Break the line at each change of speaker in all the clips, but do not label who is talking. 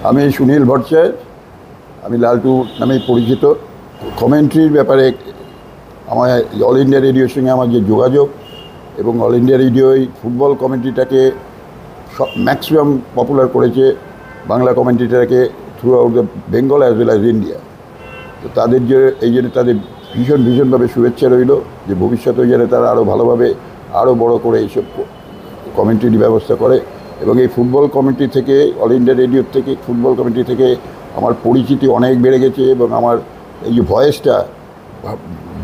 আমি সুনীল ভট্টাচার্য, আমি লালটু নামে পরিচিত। কমেন্ট্রির ব্যাপারে আমার অল ইন্ডিয়া রেডিওর সঙ্গে আমার যে যোগাযোগ, এবং অল ইন্ডিয়া রেডিওই ফুটবল কমেন্ট্রিটাকে ম্যাক্সিমাম পপুলার করেছে, বাংলা কমেন্ট্রিটাকে throughout the Bengal as well as India. তো তাদের যে এই জন্য তাদের ভীষণভাবে শুভেচ্ছা রইল যে ভবিষ্যতে যেন তারা আরও ভালোভাবে আরও বড় করে এইসব কমেন্ট্রির ব্যবস্থা করে। এবং এই ফুটবল কমেন্ট্রি থেকে, অল ইন্ডিয়া রেডিওর থেকে, ফুটবল কমেন্ট্রি থেকে আমার পরিচিতি অনেক বেড়ে গেছে, এবং আমার এই যে ভয়েসটা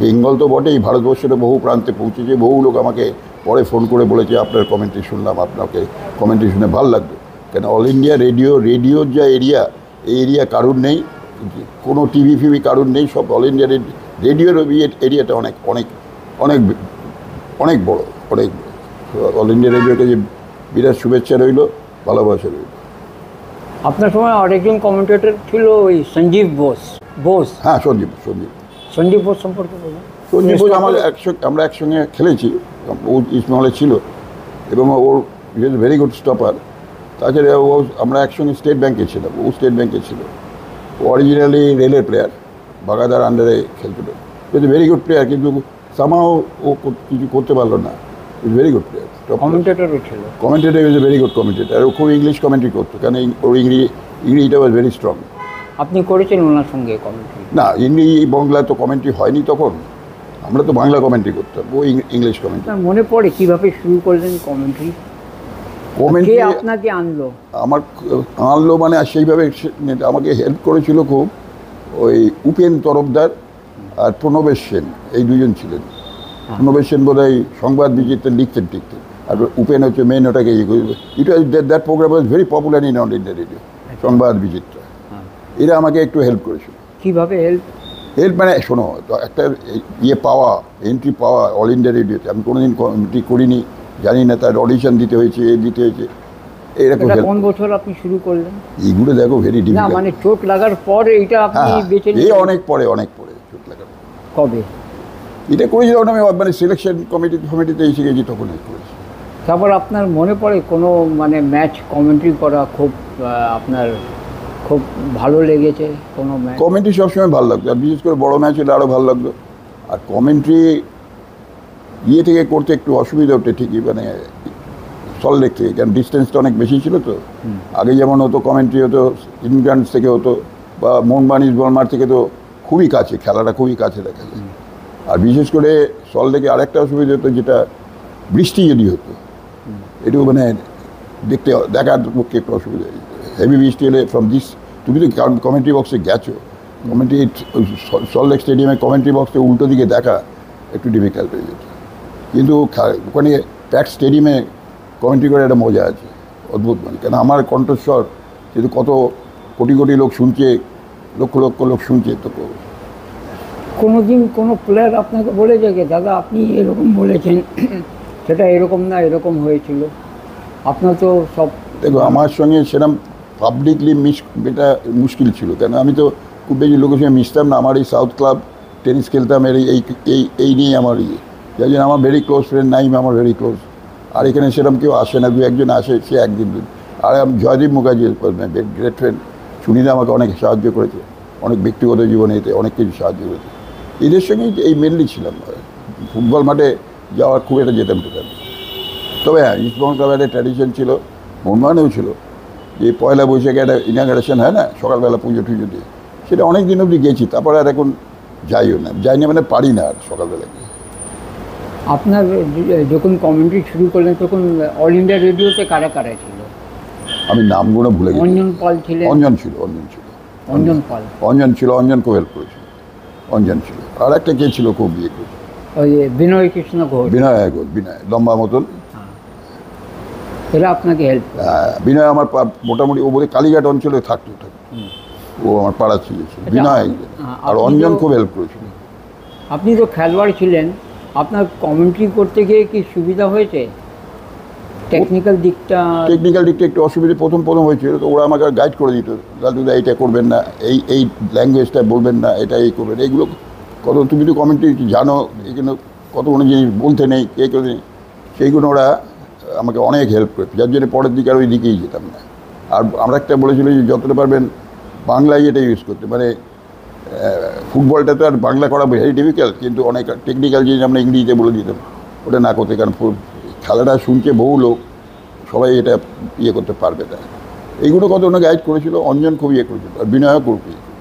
বেঙ্গল তো বটেই, ভারতবর্ষের বহু প্রান্তে পৌঁছেছে। বহু লোক আমাকে পরে ফোন করে বলেছে আপনার কমেন্ট্রি শুনলাম, আপনাকে কমেন্ট্রি শুনে ভালো লাগলো। কেন অল ইন্ডিয়া রেডিওর যা এরিয়া, এই এরিয়া কারুর নেই, কোনো টিভি ফিভি কারুর নেই, সব অল ইন্ডিয়া রেডিওর এরিয়াটা অনেক অনেক অনেক অনেক বড়, অনেক অল ইন্ডিয়া রেডিওকে যে বিরাট শুভেচ্ছা রইল, ভালোবাসা রইল।
আপনার সময় আরেকজন কমেন্টেটর ছিল ওই সঞ্জীব বোস।
হ্যাঁ, সঞ্জীব
বোস সম্পর্কে বলুন।
সঞ্জীব বোস আমরা একসঙ্গে খেলেছি, ও ইস্টবেঙ্গলে ছিল, এবং ওর ইজ ভেরি গুড স্টপার। তাছাড়া আমরা একসঙ্গে স্টেট ব্যাঙ্কে ছিলাম, ও স্টেট ব্যাঙ্কে ছিল। ও অরিজিনালি রেলের প্লেয়ার, বাগাদার আন্ডারে খেলছিল। ইজ ভেরি গুড প্লেয়ার, কিন্তু সামাও ও কিছু করতে পারলো না। ইজ ভেরি গুড প্লেয়ার,
কমেন্টেটরও ছিল।
Commentator is a very good commentator. ও খুব ইংলিশ কমেন্ট্রি করতো, কারণ ওর ইংরেজিটা ওয়াজ ভেরি স্ট্রং।
আপনি করেছেন ওনার সঙ্গে কমেন্ট্রি?
না, ইংরেজি বাংলায় তো কমেন্ট্রি হয়নি তখন, আমরা তো বাংলা কমেন্ট্রি করতাম, ও ইংলিশ কমেন্ট্রি।
মনে পড়ে কীভাবে শুরু করলেন কমেন্ট্রি? আপনাকে
আনলো মানে সেইভাবে আমাকে হেল্প করেছিল খুব ওই উপেন তরফদার আর প্রণবেশ সেন, এই দুজন ছিলেন। প্রণবেশ সেন বোধ হয় সংবাদ বিচিত্রা লিখতেন টিকতেন, আর উপেন হচ্ছে মেন ওটাকে it was that program was very popular in all India radio, Sangbad Bichitra. এরা আমাকে একটু হেল্প করেছিল।
কীভাবে হেল্প
মানে শোনো, একটা পাওয়া, এন্ট্রি পাওয়া অল ইন্ডিয়া রেডিওতে, আমি কোনোদিন কমেন্ট্রি করিনি, জানি না, তার অডিশন দিতে হয়েছে, এরকম।
কোন বছর আপনি শুরু করলেন?
এইগুলো দেখো ভেরি ডিফিকাল্ট।
মানে চোট লাগার পর এইটা আপনি বেছে নিলেন?
অনেক পরে চোট লাগার।
কবে
এটা করেছি? যখন আমি মানে সিলেকশন কমিটিতে এসে গেছি তখন করেছি।
তারপর আপনার মনে পড়ে কোনো মানে ম্যাচ কমেন্ট্রি করা আপনার খুব ভালো লেগেছে? কোনো ম্যাচ
কমেন্ট্রি সবসময় ভালো লাগতো, আর বিশেষ করে বড় ম্যাচ হলে আরও ভালো লাগতো। আর কমেন্ট্রি থেকে করতে একটু অসুবিধা হতো ঠিকই, মানে সল্টলেক থেকে, কারণ ডিস্টেন্সটা অনেক বেশি ছিল। তো আগে যেমন হতো কমেন্ট্রি হতো ইংল্যান্ড থেকে হতো, বা মোহনবাগান বলমার থেকে, তো খুবই কাছে, খেলাটা খুবই কাছে দেখা যায়। আর বিশেষ করে সল্টলেকে আরেকটা অসুবিধা হতো, যেটা বৃষ্টি যদি হতো, একটু মানে দেখার পক্ষে একটু অসুবিধা। হেভি বৃষ্টি হলে তুমি তো কমেন্ট্রি বক্সে গেছো, কমেন্ট্রি সল্টলেক স্টেডিয়ামে কমেন্ট্রি বক্সে উল্টো দিকে দেখা একটু ডিফিকাল্ট হয়ে যেত। কিন্তু ওখানে প্যাক স্টেডিয়ামে কমেন্ট্রি করে একটা মজা আছে, অদ্ভুত মানে। কেন আমার কণ্ঠস্বর কিন্তু কত কোটি কোটি লোক শুনছে, লক্ষ লক্ষ লোক শুনছে। তো
কোনোদিন কোনো প্লেয়ার আপনাকে বলেছে যে দাদা আপনি এরকম বলেছেন, সেটা এরকম না এরকম হয়েছিল? আপনার তো সব
দেখো, আমার সঙ্গে সেরকম পাবলিকলি এটা মুশকিল ছিল, কেন আমি তো খুব বেশি লোকের সঙ্গে মিশতাম না। আমার এই সাউথ ক্লাব টেনিস খেলতাম, এই নিয়ে আমার যার জন্য আমার ভেরি ক্লোজ ফ্রেন্ড নাইম, আমার ভেরি ক্লোজ। আর এখানে সেরকম কেউ আসে না, 2-1 আসে, সে একদিন। আর জয়দীপ মুখার্জি গ্রেট ফ্রেন্ড, সুনীল আমাকে অনেক সাহায্য করেছে, অনেক ব্যক্তিগত জীবনে এতে অনেক কিছু সাহায্য করেছে। এদের সঙ্গেই এই মেনলি ছিলাম। ফুটবল মাঠে যাওয়ার খুব একটা যেতাম টেতাম। তবে হ্যাঁ, ইস্টবেঙ্গল ক্লাবের একটা ট্র্যাডিশন ছিল, মোহনবাগানেও ছিল, যে পয়লা বৈশাখে একটা ইনাগ্রেশন হয় না, সকালবেলা পুজো টুজো দিয়ে, সেটা অনেক দিন অবধি গেছি। তারপরে আর এখন যাই না মানে পারি না আর সকালবেলা গিয়ে।
আপনার যখন কমেন্ট্রি শুরু করলেন তখন অল ইন্ডিয়া রেডিওতে কারা কারা ছিল?
আমি নামগুলো ভুলে গেছি।
অঞ্জন পাল ছিলেন?
অঞ্জন ছিল, অঞ্জন খুব হেল্প করেছিল। অঞ্জন ছিল, আর একটা কে ছিল খুব বিয়ে করেছিল,
ওই বিনয় কৃষ্ণ ঘোষ।
বিনয় লম্বা মতন,
এরা আপনাকে হেল্প?
হ্যাঁ, বিনয় আমার মোটামুটি, ও বলে কালীঘাট অঞ্চলে থাকতো, ও আমার পাড়া ছিল বিনয়। আর অঞ্জন খুব হেল্প করেছিল।
আপনি তো খেলোয়াড় ছিলেন, আপনার কমেন্ট্রি করতে গিয়ে কি সুবিধা হয়েছে? টেকনিক্যাল দিকটা
একটু অসুবিধা প্রথম হয়েছিল। তো ওরা আমাকে গাইড করে দিত, লালটুদা এইটা করবেন না, এই ল্যাঙ্গুয়েজটা বলবেন না, এটা এই করবেন, এইগুলো তুমি তো কমেন্ট্রি জানো, এগুলো কতগুলো জিনিস বলতে নেই, কে করে নেই, সেইগুলো ওরা আমাকে অনেক হেল্প করেছে, যার জন্য পরের দিকে আর ওই দিকেই যেতাম না। আর আমরা একটা বলেছিল যে যতটা পারবেন বাংলায় এটা ইউজ করতে, মানে ফুটবলটা তো আর বাংলা করা ভেরি ডিফিকাল্ট, কিন্তু অনেক টেকনিক্যাল জিনিস আমরা ইংরেজিতে বলে দিতাম, ওটা না করতে, কারণ খেলাটা শুনছে বহু লোক, সবাই এটা ইয়ে করতে পারবে না। এইগুলো কতগুলো গাইড করেছিল, অঞ্জন খুব ইয়ে করেছিল, আর বিনয়ও খুব ইয়ে করেছিল।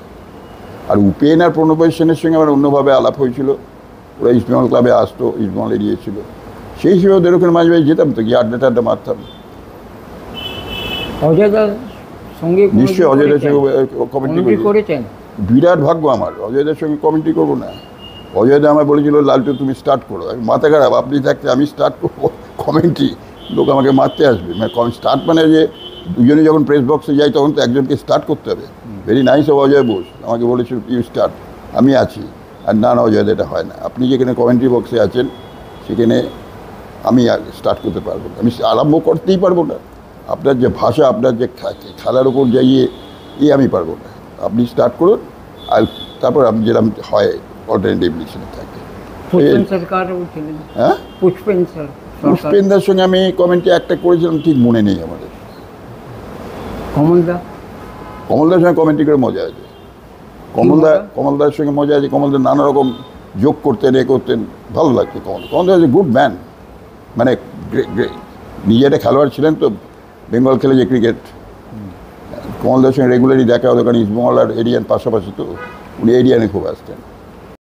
আর উপেন আর প্রণব সেনের সঙ্গে আমার অন্যভাবে আলাপ হয়েছিল, ওরা ইস্টবেঙ্গল ক্লাবে আসতো, ইস্টবেঙ্গল এরিয়েছিল, সেই হিসেবে ওদের ওখানে মাঝে মাঝে যেতাম তো, গিয়ে আড্ডা টাড্ডা মারতাম।
অজয়দার সঙ্গে
নিশ্চয়ই অজয়দের সঙ্গে কমেন্ট্রি
করেছেন?
বিরাট ভাগ্য আমার, অজয়দের সঙ্গে কমেন্ট্রি করবো না। অজয়দা আমায় বলেছিল লালটু তুমি স্টার্ট করো, আমি মাথা খারাপ, আপনি থাকতে আমি স্টার্ট করবো কমেন্ট্রি, লোক আমাকে মারতে আসবে, মানে স্টার্ট মানে যে দুজনে যখন প্রেস বক্সে যাই তখন তো একজনকে স্টার্ট করতে হবে। Very nice of Ajay Bose, আমাকে বলেছিল ইউ স্টার্ট, আমি আছি। আর না না অজয়, এটা হয় না, আপনি যেখানে কমেন্ট্রি বক্সে আছেন সেখানে আমি স্টার্ট করতে পারবো না, আমি আরম্ভ করতেই পারবো না, আপনার যে ভাষা, আপনার যে খেলার উপর যাইয়ে আমি পারবো না, আপনি স্টার্ট করুন, আর তারপর আপনি যেরকম হয় অল্টারনেটিভলি সেটা থাকে।
পুষ্পেন সরকারও ছিলেন।
হ্যাঁ,
পুষ্পেন সরকার,
পুষ্পেনদার সঙ্গে আমি কমেন্টে একটা করেছিলাম, ঠিক মনে নেই আমাদের।
কমলদা,
কমলদার সঙ্গে কমেন্ট্রি করে মজা আছে, কমলদার সঙ্গে মজা আছে, কমলদার নানা রকম যোগ করতেন, করতেন, ভালো লাগছে। কমলদা ইজ এ গুড ম্যান, মানে নিজে একটা খেলোয়াড় ছিলেন তো, বেঙ্গল খেলে যে ক্রিকেট, কমলদার সঙ্গে রেগুলারই দেখা হতো, কারণ ইস্টবেঙ্গল আর এরিয়ান পাশাপাশি তো, উনি এরিয়ানে খুব আসতেন।